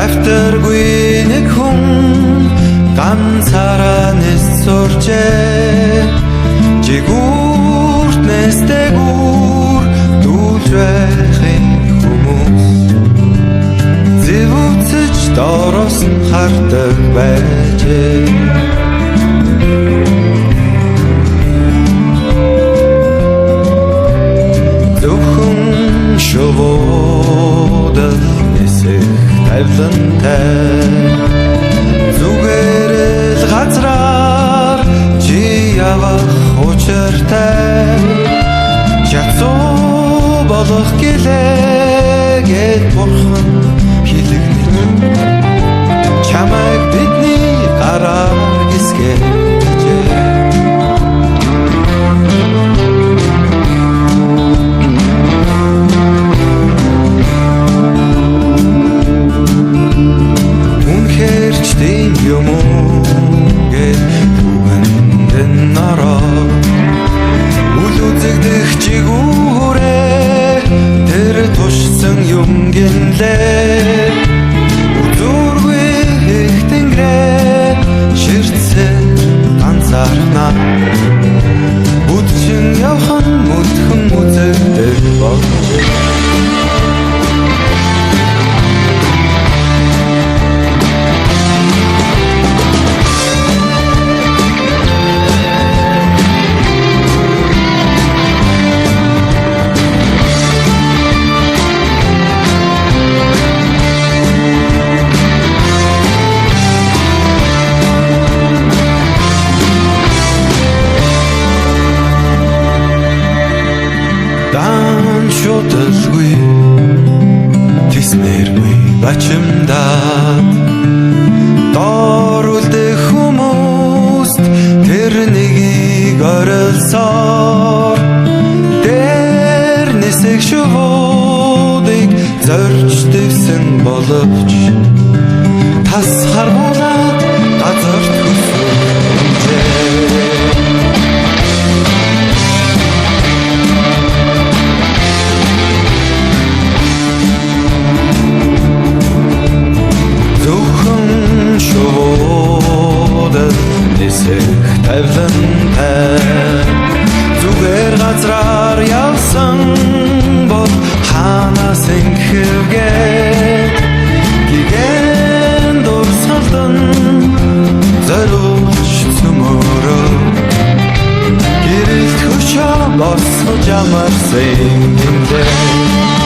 Гафтаргүй нэг хүн ганцаараа нисуржээ. Жигүүртнээс дээгүүр дүүлж байхын хүмүүс зэвүүцэж доороос нь хардаг байжээ. Зөвхөн шувуудаг нисэх тавилантай зүгээр л газраар чи явах учиртай ячуу болох гэлээ гэд бурхан хэлэгнэ чамайг бидний гараар гисгэж юм уу гэд бүгэн нараа үл үзэгдэх чигүүрээ тэр тушсан юм гинлээ үзүүргүй их тэнгэрээ ширцээ ганцаархнаа бүдчин явхан мөдхөн үзэгдэх болж шуудалгүй тисмэргүй бачимдаад доор үлдэх хүмүүст тэр нэгийг орилсоор дээр нисэх шувуудыг зорж дэвсэн боловч тас хармуулаад газарт хүсвэнжээ. Тавилантай зүгээр газраар явсан бол ханаас ингэвгээд гигэн дурсгалдан зориулж цөмөрөө гэрэлт хөшөө босгож амарсан гинлээ.